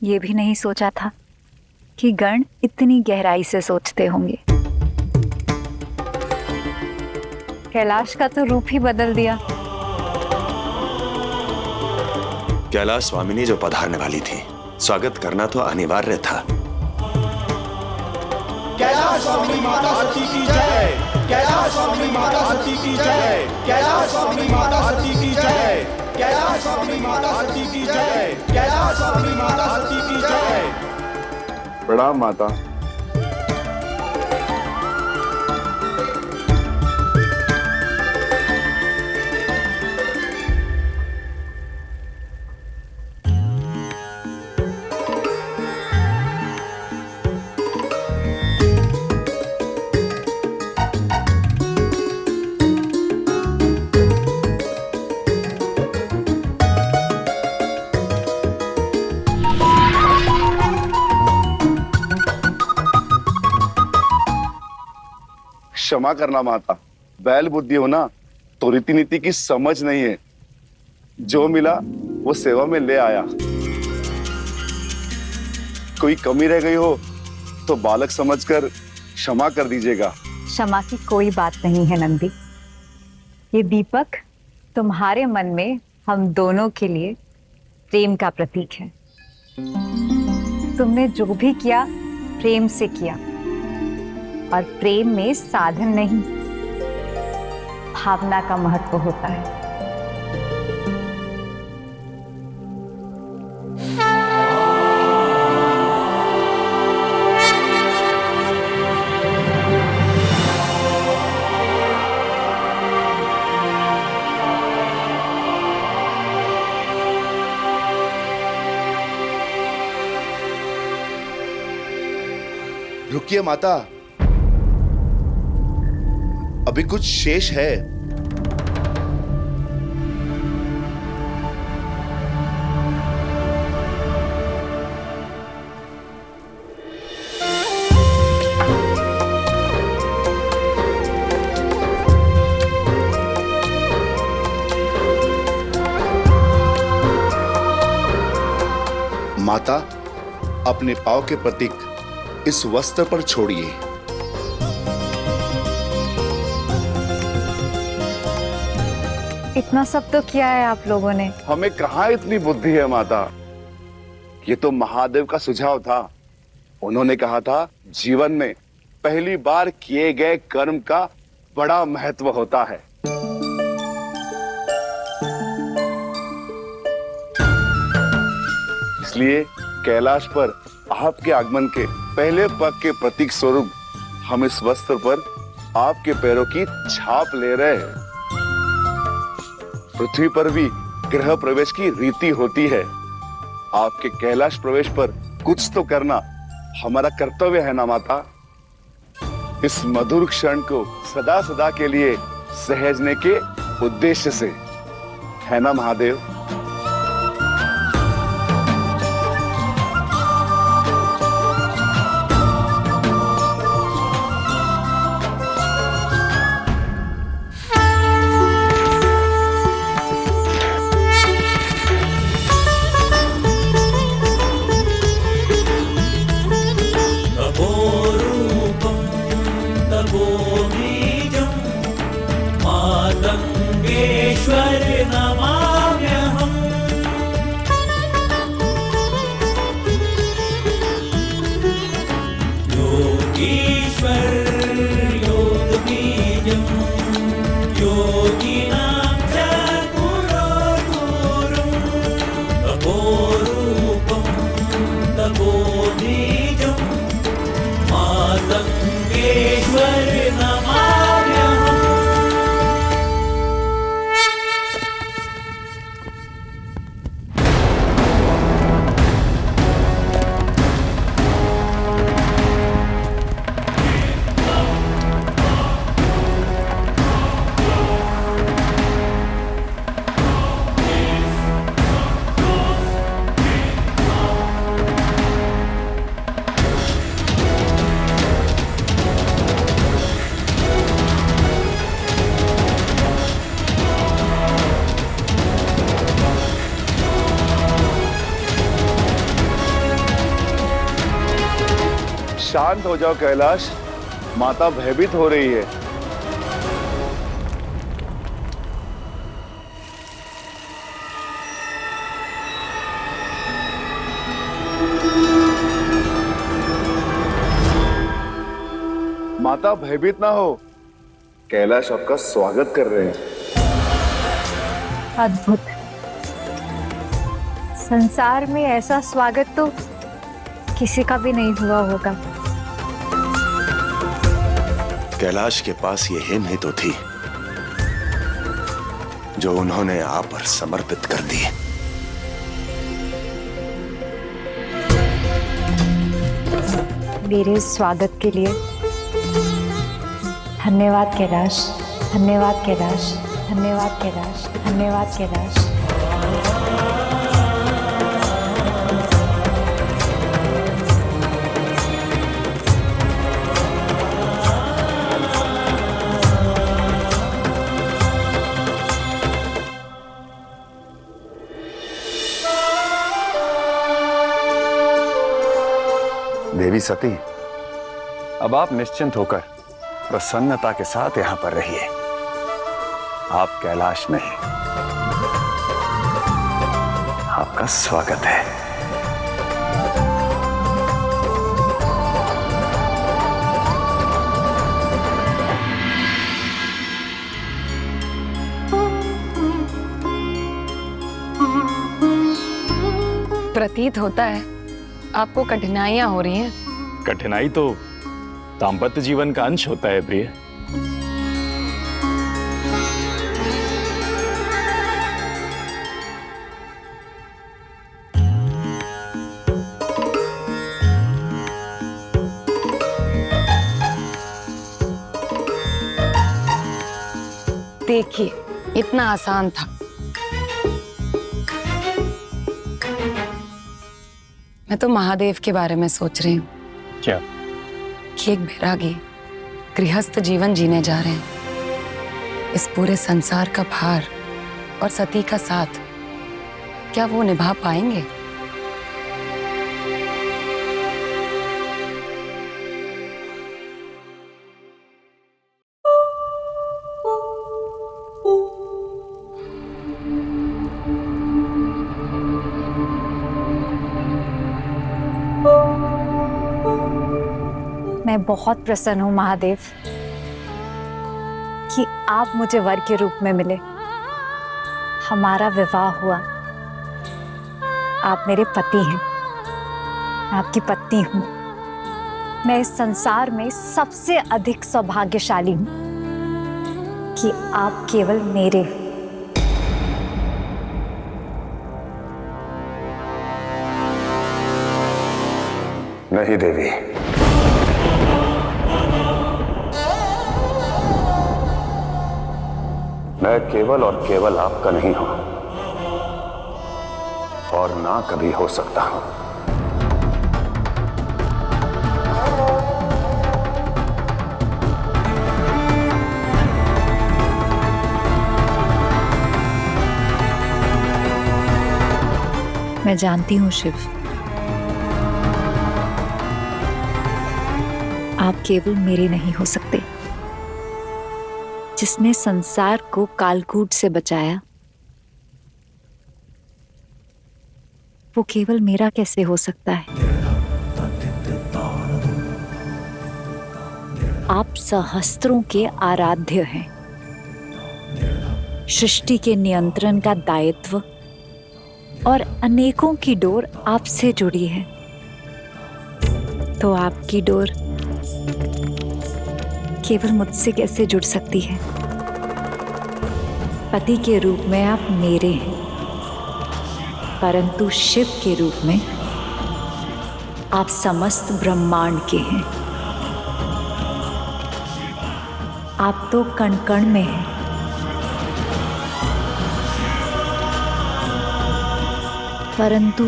ये भी नहीं सोचा था कि गण इतनी गहराई से सोचते होंगे। कैलाश का तो रूप ही बदल दिया। कैलाश स्वामिनी जो पधारने वाली थी, स्वागत करना तो अनिवार्य था। कैलाश स्वामिनी माता सती की जय, कैलाश स्वामिनी माता सती की जय, कैलाश स्वामिनी माता सती की जय, कैलाश स्वामिनी माता सती की जय, कैलाश स्वामिनी माता सती की जय। प्रणाम माता। क्षमा करना माता, बैल बुद्धि हो ना तो रीति नीति की समझ नहीं है। जो मिला वो सेवा में ले आया। कोई कमी रह गई हो तो बालक समझकर क्षमा कर दीजिएगा। क्षमा की कोई बात नहीं है नंदी। ये दीपक तुम्हारे मन में हम दोनों के लिए प्रेम का प्रतीक है। तुमने जो भी किया प्रेम से किया, और प्रेम में साधन नहीं, भावना का महत्व होता है। रुकिए माता, अभी कुछ शेष है। माता, अपने पांव के प्रतीक इस वस्त्र पर छोड़िए। इतना सब तो किया है आप लोगों ने। हमें कहाँ इतनी बुद्धि है माता। ये तो महादेव का सुझाव था। उन्होंने कहा था जीवन में पहली बार किए गए कर्म का बड़ा महत्व होता है। इसलिए कैलाश पर आपके आगमन के पहले पग के प्रतीक स्वरूप हम इस वस्त्र पर आपके पैरों की छाप ले रहे हैं। पृथ्वी पर भी गृह प्रवेश की रीति होती है। आपके कैलाश प्रवेश पर कुछ तो करना हमारा कर्तव्य है ना माता। इस मधुर क्षण को सदा सदा के लिए सहेजने के उद्देश्य से, है ना महादेव? शांत हो जाओ कैलाश, माता भयभीत हो रही है। माता भयभीत ना हो, कैलाश आपका स्वागत कर रहे हैं। अद्भुत। संसार में ऐसा स्वागत तो किसी का भी नहीं हुआ होगा। कैलाश के पास ये हिम ही तो थी जो उन्होंने आप पर समर्पित कर दी। मेरे स्वागत के लिए धन्यवाद कैलाश, धन्यवाद कैलाश, धन्यवाद कैलाश, धन्यवाद कैलाश। देवी सती, अब आप निश्चिंत होकर प्रसन्नता के साथ यहां पर रहिए। आप कैलाश में हैं। आपका स्वागत है। प्रतीत होता है आपको कठिनाइयां हो रही हैं। कठिनाई तो दाम्पत्य जीवन का अंश होता है प्रिय। देखिए, इतना आसान था। मैं तो महादेव के बारे में सोच रही हूँ क्या? कि एक बैरागी गृहस्थ जीवन जीने जा रहे हैं। इस पूरे संसार का भार और सती का साथ क्या वो निभा पाएंगे? मैं बहुत प्रसन्न हूं महादेव कि आप मुझे वर के रूप में मिले। हमारा विवाह हुआ। आप मेरे पति हैं, मैं आपकी पत्नी हूं। मैं इस संसार में सबसे अधिक सौभाग्यशाली हूं कि आप केवल मेरे हैं। नहीं देवी, मैं केवल और केवल आपका नहीं हूं और ना कभी हो सकता हूं। मैं जानती हूँ शिव, आप केवल मेरे नहीं हो सकते। जिसने संसार को कालकूट से बचाया वो केवल मेरा कैसे हो सकता है? आप सहस्त्रों के आराध्य हैं। सृष्टि के नियंत्रण का दायित्व और अनेकों की डोर आपसे जुड़ी है। तो आपकी डोर केवल मुझसे कैसे जुड़ सकती है? पति के रूप में आप मेरे हैं, परंतु शिव के रूप में आप समस्त ब्रह्मांड के हैं। आप तो कण कण में हैं। परंतु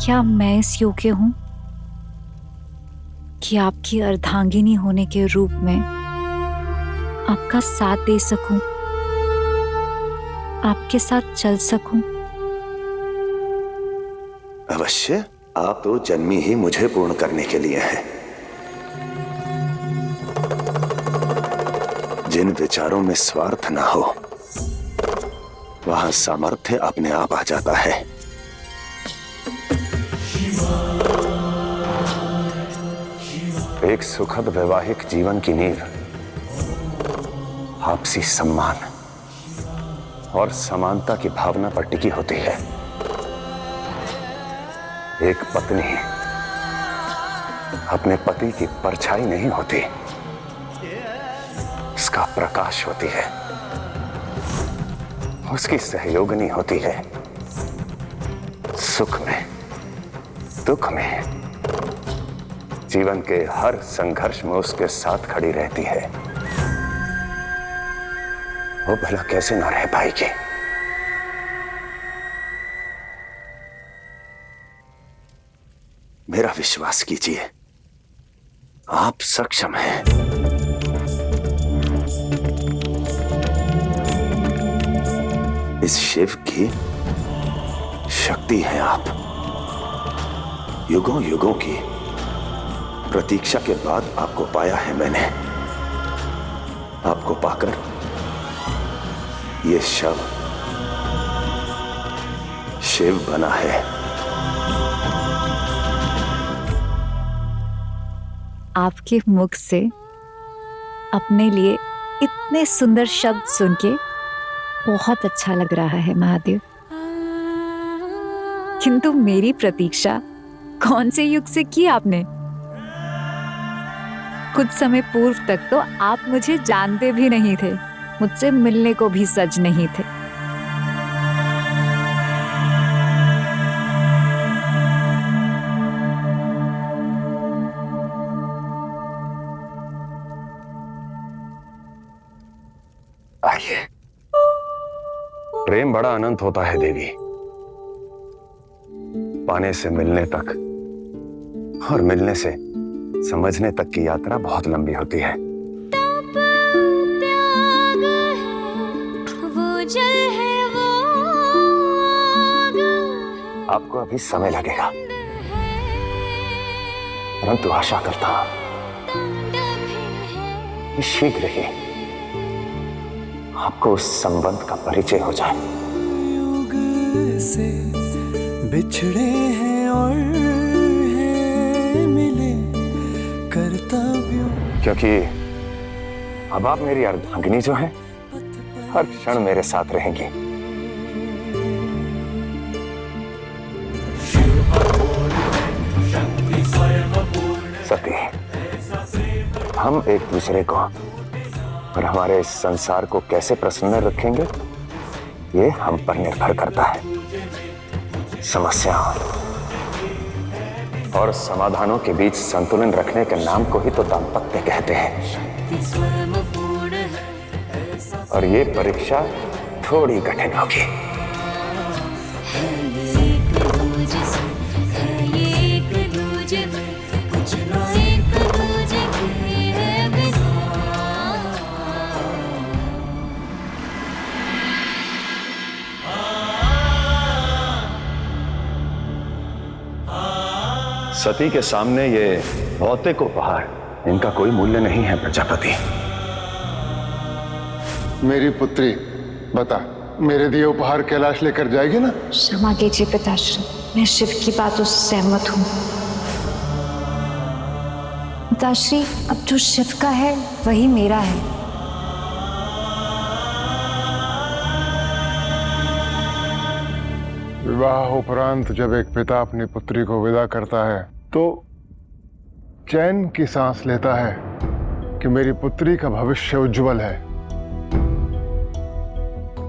क्या मैं इस योग्य हूं कि आपकी अर्धांगिनी होने के रूप में आपका साथ दे सकूं, आपके साथ चल सकूं? अवश्य, आप तो जन्मी ही मुझे पूर्ण करने के लिए हैं। जिन विचारों में स्वार्थ ना हो वहां सामर्थ्य अपने आप आ जाता है। एक सुखद वैवाहिक जीवन की नींव आपसी सम्मान और समानता की भावना पर टिकी होती है। एक पत्नी अपने पति की परछाई नहीं होती, उसका प्रकाश होती है, उसकी सहयोगिनी होती है। सुख में, दुख में, जीवन के हर संघर्ष में उसके साथ खड़ी रहती है। वो भला कैसे ना रह पाएगी? मेरा विश्वास कीजिए, आप सक्षम हैं। इस शिव की शक्ति है आप। युगों युगों की प्रतीक्षा के बाद आपको पाया है मैंने। आपको पाकर ये शव शिव बना है। आपके मुख से अपने लिए इतने सुंदर शब्द सुन के बहुत अच्छा लग रहा है महादेव। किंतु मेरी प्रतीक्षा कौन से युग से की आपने? कुछ समय पूर्व तक तो आप मुझे जानते भी नहीं थे, मुझसे मिलने को भी सज नहीं थे। आइए। प्रेम बड़ा अनंत होता है देवी। पाने से मिलने तक और मिलने से समझने तक की यात्रा बहुत लंबी होती है। आपको अभी समय लगेगा, परंतु आशा करता हूं कि शीघ्र ही आपको उस संबंध का परिचय हो जाए। युग से बिछड़े हैं और हैं मिले कर्तव्यों। क्योंकि अब आप मेरी अर्धांगिनी जो है, हर क्षण मेरे साथ रहेंगी। सती, हम एक दूसरे को और हमारे इस संसार को कैसे प्रसन्न रखेंगे, ये हम पर निर्भर करता है। समस्याओं और समाधानों के बीच संतुलन रखने के नाम को ही तो दाम्पत्य कहते हैं। और ये परीक्षा थोड़ी कठिन होगी। सती के सामने ये भौतिक उपहार, इनका कोई मूल्य नहीं है प्रजापति। मेरी पुत्री, बता, मेरे दिए उपहार कैलाश लेकर जाएगी ना? क्षमा कीजिए पिताश्री, मैं शिव की बातों से सहमत हूँ। पिताश्री, अब जो शिव का है वही मेरा है। विवाह उपरांत जब एक पिता अपनी पुत्री को विदा करता है तो चैन की सांस लेता है कि मेरी पुत्री का भविष्य उज्जवल है।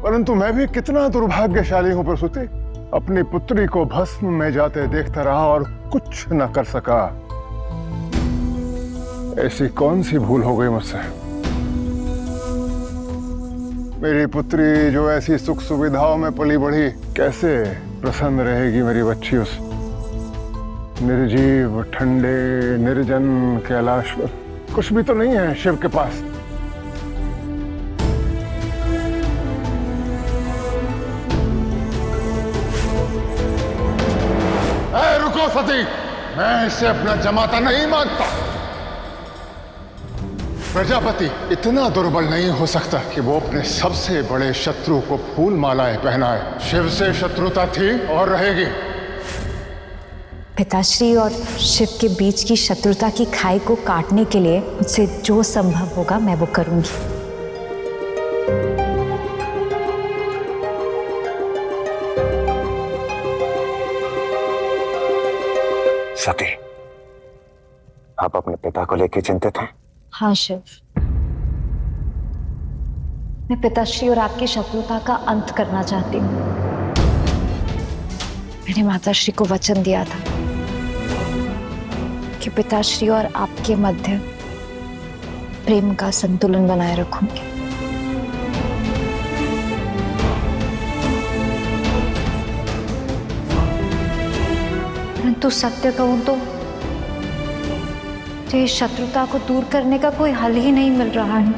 परंतु मैं भी कितना दुर्भाग्यशाली हूं प्रसूति, अपनी पुत्री को भस्म में जाते देखता रहा और कुछ न कर सका। ऐसी कौन सी भूल हो गई मुझसे? मेरी पुत्री जो ऐसी सुख सुविधाओं में पली बढ़ी, कैसे प्रसन्न रहेगी मेरी बच्ची उस निर्जीव, ठंडे, निर्जन कैलाश पर? कुछ भी तो नहीं है शिव के पास। रखो सती, मैं इसे अपना जमाता नहीं मानता। प्रजापति इतना दुर्बल नहीं हो सकता कि वो अपने सबसे बड़े शत्रु को फूल मालाएं पहनाए। शिव से शत्रुता थी और रहेगी। पिताश्री और शिव के बीच की शत्रुता की खाई को काटने के लिए मुझसे जो संभव होगा मैं वो करूंगी। सती, आप अपने पिता को लेकर चिंतित हैं? हाँ शिव, मैं पिताश्री और आपकी शत्रुता का अंत करना चाहती हूँ। मैंने माताश्री को वचन दिया था कि पिताश्री और आपके मध्य प्रेम का संतुलन बनाए रखूंगी। परंतु सत्य कहूं तो इस शत्रुता को दूर करने का कोई हल ही नहीं मिल रहा है।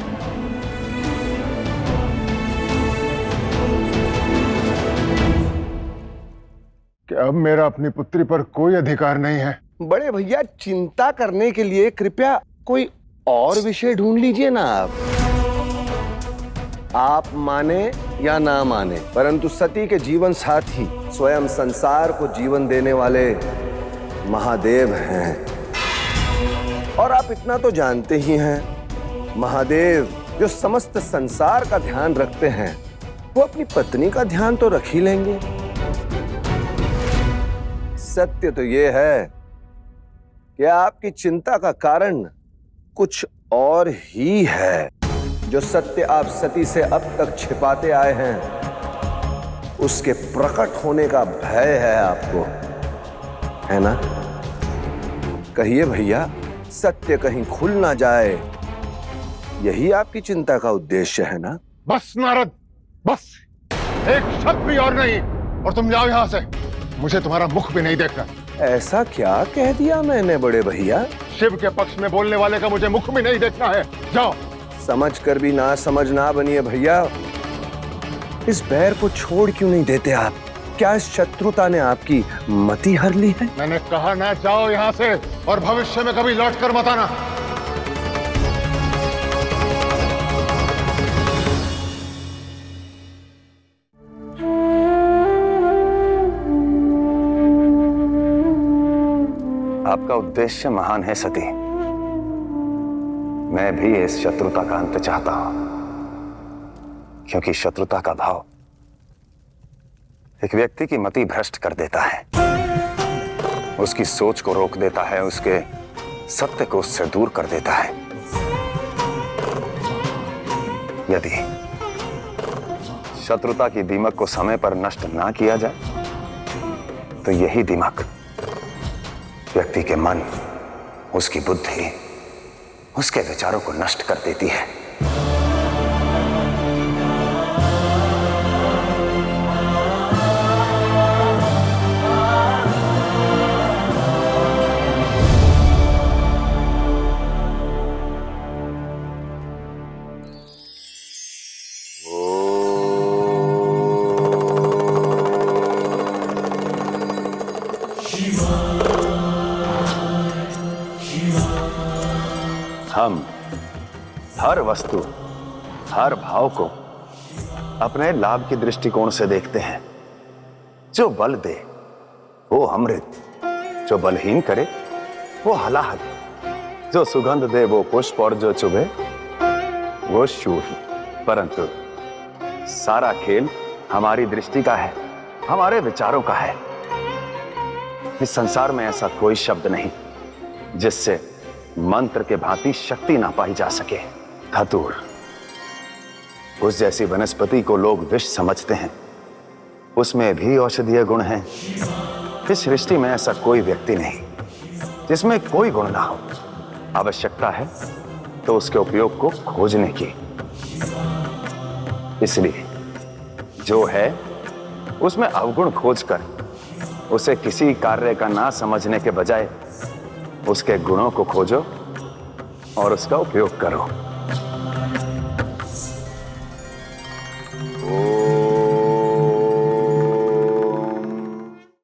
कि अब मेरा अपनी पुत्री पर कोई अधिकार नहीं है। बड़े भैया, चिंता करने के लिए कृपया कोई और विषय ढूंढ लीजिए ना। आप माने या ना माने, परंतु सती के जीवन साथी स्वयं संसार को जीवन देने वाले महादेव हैं। और आप इतना तो जानते ही हैं, महादेव जो समस्त संसार का ध्यान रखते हैं, वो अपनी पत्नी का ध्यान तो रख ही लेंगे। सत्य तो ये है कि आपकी चिंता का कारण कुछ और ही है। जो सत्य आप सती से अब तक छिपाते आए हैं, उसके प्रकट होने का भय है आपको, है ना? कहिए भैया, सत्य कहीं खुल ना जाए, यही आपकी चिंता का उद्देश्य है ना? बस नारद, बस एक शब्द भी और नहीं, और तुम जाओ यहां से। मुझे तुम्हारा मुख भी नहीं देखना। ऐसा क्या कह दिया मैंने बड़े भैया? शिव के पक्ष में बोलने वाले का मुझे मुख भी नहीं देखना है। जाओ। समझ कर भी ना समझ ना बनिए भैया। इस बैर को छोड़ क्यों नहीं देते आप? क्या इस शत्रुता ने आपकी मति हर ली है? मैंने कहा ना, जाओ यहाँ से, और भविष्य में कभी लौट कर मत आना। आपका उद्देश्य महान है सती। मैं भी इस शत्रुता का अंत चाहता हूं, क्योंकि शत्रुता का भाव एक व्यक्ति की मति भ्रष्ट कर देता है, उसकी सोच को रोक देता है, उसके सत्य को उससे दूर कर देता है। यदि शत्रुता की दीमक को समय पर नष्ट ना किया जाए, तो यही दीमक व्यक्ति के मन, उसकी बुद्धि, उसके विचारों को नष्ट कर देती है। हम हर वस्तु, हर भाव को अपने लाभ की दृष्टिकोण से देखते हैं। जो बल दे वो अमृत, जो बलहीन करे वो हलाहल, जो सुगंध दे वो पुष्प, और जो चुभे वो शूल। परंतु सारा खेल हमारी दृष्टि का है, हमारे विचारों का है। इस संसार में ऐसा कोई शब्द नहीं जिससे मंत्र के भांति शक्ति ना पाई जा सके। धतूर, उस जैसी वनस्पति को लोग विष समझते हैं, उसमें भी औषधीय गुण हैं। इस सृष्टि में ऐसा कोई व्यक्ति नहीं जिसमें कोई गुण ना हो। आवश्यकता है तो उसके उपयोग को खोजने की। इसलिए जो है उसमें अवगुण खोजकर उसे किसी कार्य का ना समझने के बजाय उसके गुणों को खोजो और उसका उपयोग करो।